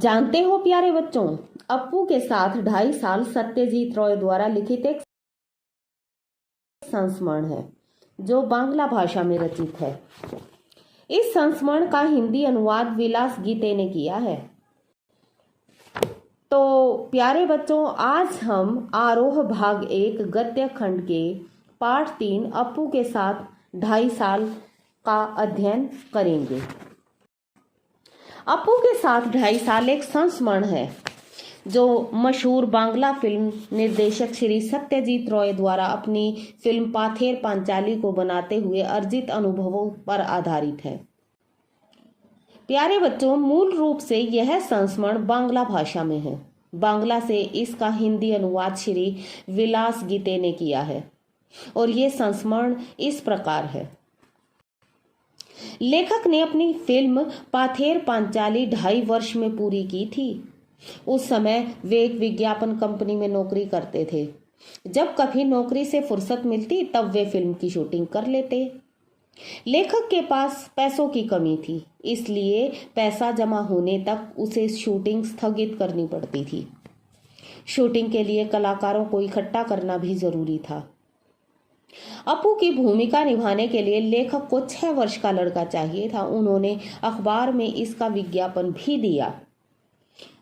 जानते हो प्यारे बच्चों, अप्पू के साथ 2.5 साल सत्यजीत रॉय द्वारा लिखित एक संस्मरण है जो बांग्ला भाषा में रचित है। इस संस्मरण का हिंदी अनुवाद विलास गीते ने किया है। तो प्यारे बच्चों, आज हम आरोह भाग 1 गद्य खंड के पाठ 3 अप्पू के साथ 2.5 साल का अध्ययन करेंगे। अप्पू के साथ 2.5 साल एक संस्मरण है जो मशहूर बांग्ला फिल्म निर्देशक श्री सत्यजीत रॉय द्वारा अपनी फिल्म पाथेर पांचाली को बनाते हुए अर्जित अनुभवों पर आधारित है। प्यारे बच्चों, मूल रूप से यह संस्मरण बांग्ला भाषा में है। बांग्ला से इसका हिंदी अनुवाद श्री विलास गीते ने किया है और ये संस्मरण इस प्रकार है। लेखक ने अपनी फिल्म पाथेर पांचाली 2.5 वर्ष में पूरी की थी। उस समय वे एक विज्ञापन कंपनी में नौकरी करते थे। जब कभी नौकरी से फुर्सत मिलती तब वे फिल्म की शूटिंग कर लेते। लेखक के पास पैसों की कमी थी, इसलिए पैसा जमा होने तक उसे शूटिंग स्थगित करनी पड़ती थी। शूटिंग के लिए कलाकारों को इकट्ठा करना भी जरूरी था। अप्पू की भूमिका निभाने के लिए लेखक को 6 वर्ष का लड़का चाहिए था। उन्होंने अखबार में इसका विज्ञापन भी दिया।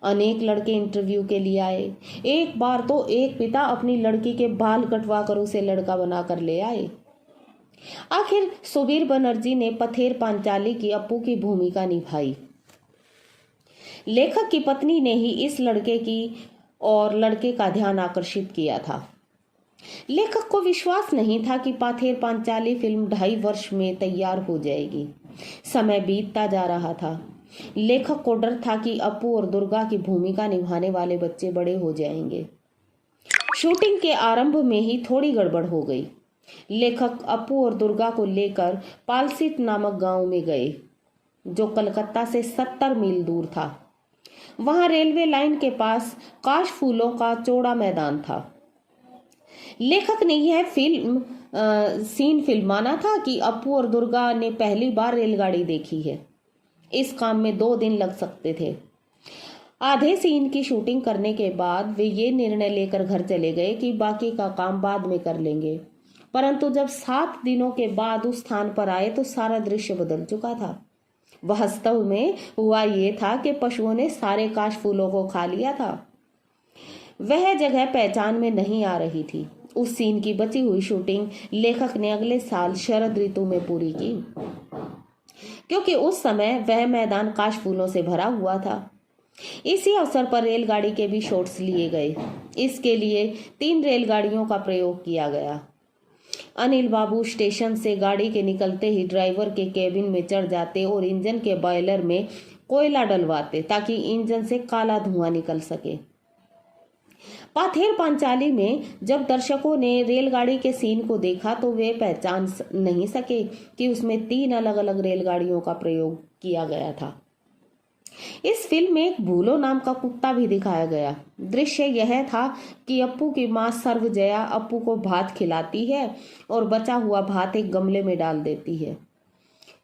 अनेक लड़के इंटरव्यू के लिए आए। एक बार तो एक पिता अपनी लड़की के बाल कटवाकर उसे लड़का बनाकर ले आए। आखिर सुबीर बनर्जी ने पथेर पांचाली की अप्पू की भूमिका निभाई। लेखक की पत्नी ने ही इस लड़के की और लड़के का ध्यान आकर्षित किया था। लेखक को विश्वास नहीं था कि पाथेर पांचाली फिल्म 2.5 वर्ष में तैयार हो जाएगी। समय बीतता जा रहा था। लेखक को डर था कि अप्पू और दुर्गा की भूमिका निभाने वाले बच्चे बड़े हो जाएंगे। शूटिंग के आरंभ में ही थोड़ी गड़बड़ हो गई। लेखक अप्पू और दुर्गा को लेकर पालसीट नामक गांव में गए, जो कलकत्ता से 70 मील दूर था। वहां रेलवे लाइन के पास काश फूलों का चौड़ा मैदान था। लेखक ने यह सीन फिल्माना था कि अप्पू और दुर्गा ने पहली बार रेलगाड़ी देखी है। इस काम में 2 दिन लग सकते थे। आधे सीन की शूटिंग करने के बाद वे ये निर्णय लेकर घर चले गए कि बाकी का काम बाद में कर लेंगे। परंतु जब 7 दिनों के बाद उस स्थान पर आए तो सारा दृश्य बदल चुका था। वास्तव में हुआ ये था कि पशुओं ने सारे काश फूलों को खा लिया था। वह जगह पहचान में नहीं आ रही थी। उस सीन की बची हुई शूटिंग लेखक ने अगले साल शरद ऋतु में पूरी की, क्योंकि उस समय वह मैदान काश फूलों से भरा हुआ था। इसी अवसर पर रेलगाड़ी के भी शॉट्स लिए गए। इसके लिए 3 रेलगाड़ियों का प्रयोग किया गया। अनिल बाबू स्टेशन से गाड़ी के निकलते ही ड्राइवर के केबिन में चढ़ जाते और इंजन के बॉयलर में कोयला डलवाते ताकि इंजन से काला धुआं निकल सके। पाथेर पांचाली में जब दर्शकों ने रेलगाड़ी के सीन को देखा तो वे पहचान नहीं सके कि उसमें 3 अलग अलग रेलगाड़ियों का प्रयोग किया गया था। इस फिल्म में एक भूलो नाम का कुत्ता भी दिखाया गया। दृश्य यह था कि अप्पू की मां सर्वजया अप्पू को भात खिलाती है और बचा हुआ भात एक गमले में डाल देती है।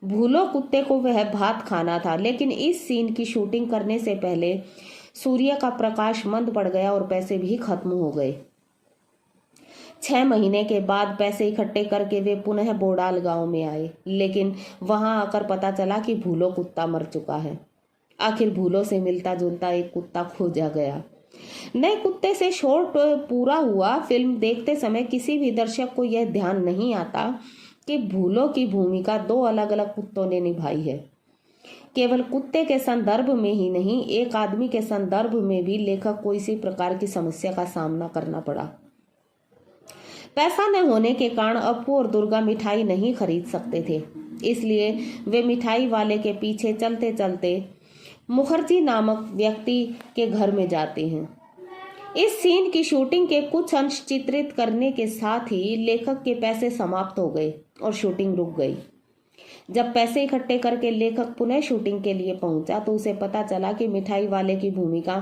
भूलो कुत्ते को वह भात खाना था, लेकिन इस सीन की शूटिंग करने से पहले सूर्य का प्रकाश मंद पड़ गया और पैसे भी खत्म हो गए। 6 महीने के बाद पैसे इकट्ठे करके वे पुनः बोडाल गांव में आए, लेकिन वहां आकर पता चला कि भूलो कुत्ता मर चुका है। आखिर भूलो से मिलता जुलता एक कुत्ता खोजा गया। नए कुत्ते से शॉट पूरा हुआ। फिल्म देखते समय किसी भी दर्शक को यह ध्यान नहीं आता कि भूलो की भूमिका 2 अलग अलग कुत्तों ने निभाई है। केवल कुत्ते के संदर्भ में ही नहीं, एक आदमी के संदर्भ में भी लेखक को इसी प्रकार की समस्या का सामना करना पड़ा। पैसा न होने के कारण अप्पू और दुर्गा मिठाई नहीं खरीद सकते थे, इसलिए वे मिठाई वाले के पीछे चलते चलते मुखर्जी नामक व्यक्ति के घर में जाते हैं। इस सीन की शूटिंग के कुछ अंश चित्रित करने के साथ ही लेखक के पैसे समाप्त हो गए और शूटिंग रुक गई। जब पैसे इकट्ठे करके लेखक पुनः शूटिंग के लिए पहुंचा तो उसे पता चला कि मिठाई वाले की भूमिका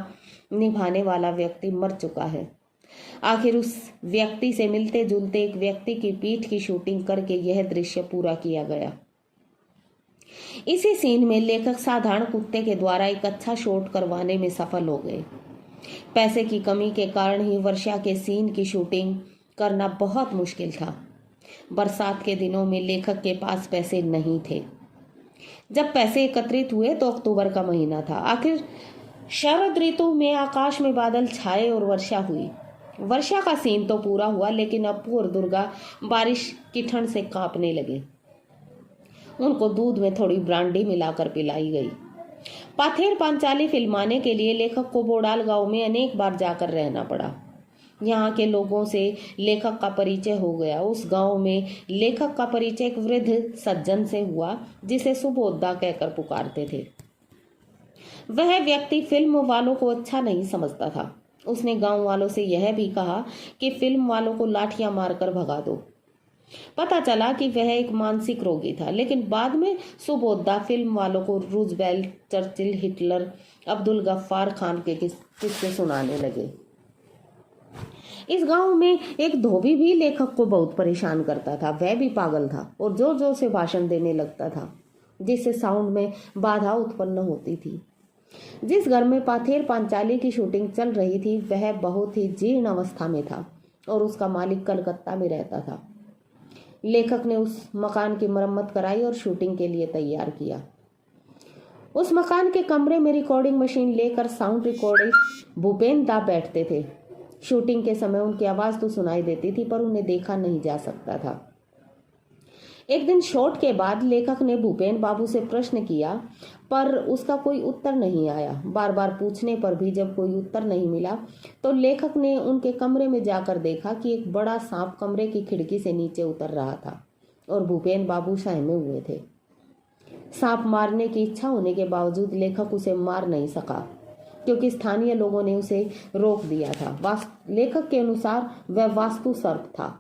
निभाने वाला व्यक्ति मर चुका है। आखिर उस व्यक्ति से मिलते जुलते एक व्यक्ति की पीठ की शूटिंग करके यह दृश्य पूरा किया गया। इसी सीन में लेखक साधारण कुत्ते के द्वारा एक अच्छा शॉट करवाने में सफल हो गए। पैसे की कमी के कारण ही वर्षा के सीन की शूटिंग करना बहुत मुश्किल था। बरसात के दिनों में लेखक के पास पैसे नहीं थे। जब पैसे एकत्रित हुए तो अक्टूबर का महीना था। आखिर शरद ऋतु में आकाश में बादल छाए और वर्षा हुई। वर्षा का सीन तो पूरा हुआ, लेकिन अप्पू और दुर्गा बारिश की ठंड से कांपने लगे। उनको दूध में थोड़ी ब्रांडी मिलाकर पिलाई गई। पाथेर पांचाली फिल्माने के लिए लेखक को बोडाल गांव में अनेक बार जाकर रहना पड़ा। यहाँ के लोगों से लेखक का परिचय हो गया। उस गांव में लेखक का परिचय एक वृद्ध सज्जन से हुआ, जिसे सुबोधा कहकर पुकारते थे। वह व्यक्ति फिल्म वालों को अच्छा नहीं समझता था। उसने गांव वालों से यह भी कहा कि फिल्म वालों को लाठियां मारकर भगा दो। पता चला कि वह एक मानसिक रोगी था, लेकिन बाद में सुबोधा फिल्म वालों को Roosevelt, Churchill, Hitler, Abdul Ghaffar Khan के किस्से सुनाने लगे। इस गांव में एक धोबी भी लेखक को बहुत परेशान करता था। वह भी पागल था और जोर जोर से भाषण देने लगता था, जिससे साउंड में बाधा उत्पन्न होती थी। जिस घर में पाथेर पांचाली की शूटिंग चल रही थी वह बहुत ही जीर्ण अवस्था में था और उसका मालिक कलकत्ता में रहता था। लेखक ने उस मकान की मरम्मत कराई और शूटिंग के लिए तैयार किया। उस मकान के कमरे में रिकॉर्डिंग मशीन लेकर साउंड रिकॉर्डिंग भूपेन दा बैठते थे। शूटिंग के समय उनकी आवाज तो सुनाई देती थी, पर उन्हें देखा नहीं जा सकता था। एक दिन शॉट के बाद लेखक ने भूपेन बाबू से प्रश्न किया, पर उसका कोई उत्तर नहीं आया। बार बार पूछने पर भी जब कोई उत्तर नहीं मिला तो लेखक ने उनके कमरे में जाकर देखा कि एक बड़ा सांप कमरे की खिड़की से नीचे उतर रहा था और भूपेन बाबू सहमे हुए थे। सांप मारने की इच्छा होने के बावजूद लेखक उसे मार नहीं सका, क्योंकि स्थानीय लोगों ने उसे रोक दिया था। लेखक के अनुसार वह वास्तु सर्प था।